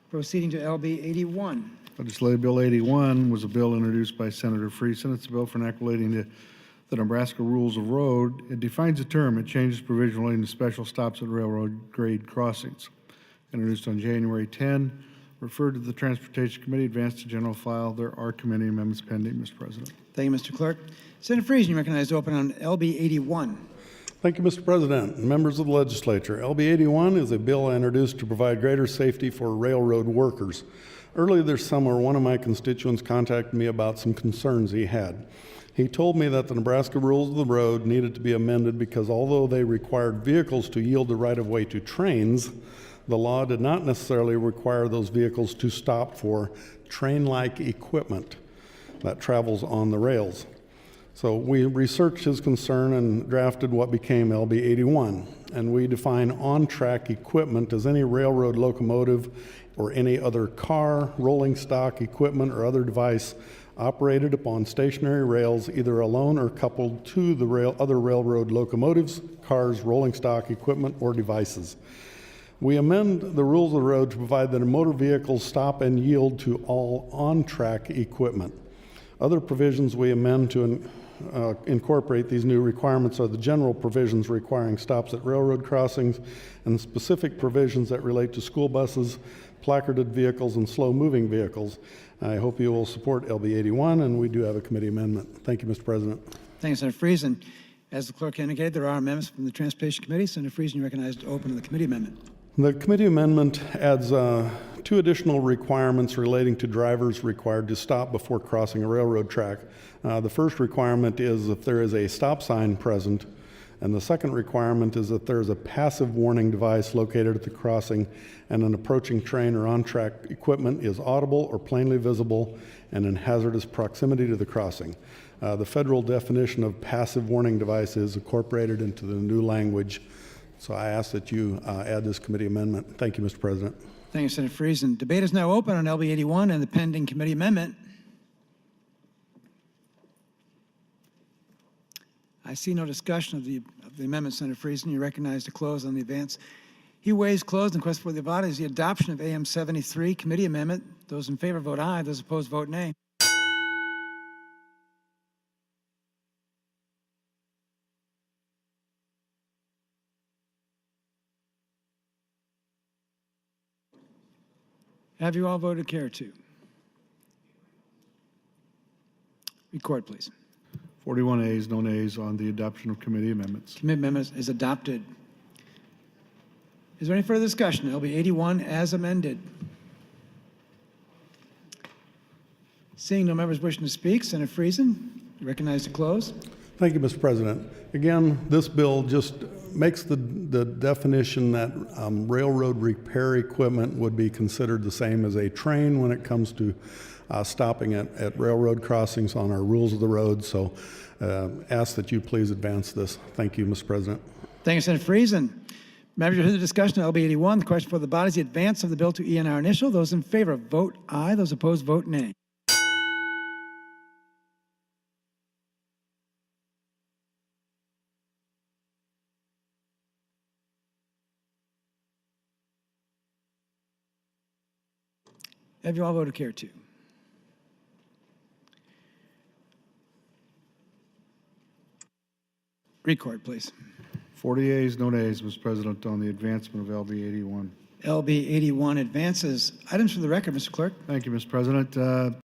Proceeding to LB 81. Legislative Bill 81 was a bill introduced by Senator Friesen. It's a bill for enacting to the Nebraska Rules of Road. It defines a term. It changes provision relating to special stops at railroad grade crossings. Introduced on January 10, referred to the Transportation Committee, advanced to general file. There are committee amendments pending, Mr. President. Thank you, Mr. Clerk. Senator Friesen, you recognized to open on LB 81. Thank you, Mr. President and members of the legislature. LB 81 is a bill I introduced to provide greater safety for railroad workers. Earlier this summer, one of my constituents contacted me about some concerns he had. He told me that the Nebraska rules of the road needed to be amended because although they required vehicles to yield the right-of-way to trains, the law did not necessarily require those vehicles to stop for train-like equipment that travels on the rails. So we researched his concern and drafted what became LB 81. And we define on-track equipment as any railroad locomotive or any other car, rolling stock equipment, or other device operated upon stationary rails, either alone or coupled to the other railroad locomotives, cars, rolling stock equipment, or devices. We amend the rules of the road to provide that motor vehicles stop and yield to all on-track equipment. Other provisions we amend to incorporate these new requirements are the general provisions requiring stops at railroad crossings and specific provisions that relate to school buses, placarded vehicles, and slow-moving vehicles. I hope you will support LB 81, and we do have a committee amendment. Thank you, Mr. President. Thank you, Senator Friesen. As the clerk indicated, there are amendments from the Transportation Committee. Senator Friesen, you recognized to open on the committee amendment. The committee amendment adds two additional requirements relating to drivers required to stop before crossing a railroad track. The first requirement is if there is a stop sign present, and the second requirement is that there is a passive warning device located at the crossing and an approaching train or on-track equipment is audible or plainly visible and in hazardous proximity to the crossing. The federal definition of passive warning device is incorporated into the new language. So I ask that you add this committee amendment. Thank you, Mr. President. Thank you, Senator Friesen. Debate is now open on LB 81 and the pending committee amendment. I see no discussion of the amendment, Senator Friesen. You recognize to close on the advance. He waives closed and question for the body is the adoption of AM 73 committee amendment. Those in favor vote aye. Those opposed vote nay. Have you all voted care to? Record, please. 41 ayes, no nays on the adoption of committee amendments. Committee amendment is adopted. Is there any further discussion? LB 81 as amended. Seeing no members wishing to speak, Senator Friesen, you recognize to close. Thank you, Mr. President. Again, this bill just makes the definition that railroad repair equipment would be considered the same as a train when it comes to stopping at railroad crossings on our rules of the road. So ask that you please advance this. Thank you, Mr. President. Thank you, Senator Friesen. Members, you heard the discussion on LB 81. The question for the body is the advance of the bill to ENR initial. Those in favor vote aye. Those opposed vote nay. Have you all voted care to? Record, please. 40 ayes, no nays, Mr. President, on the advancement of LB 81. LB 81 advances. Items for the record, Mr. Clerk. Thank you, Mr. President.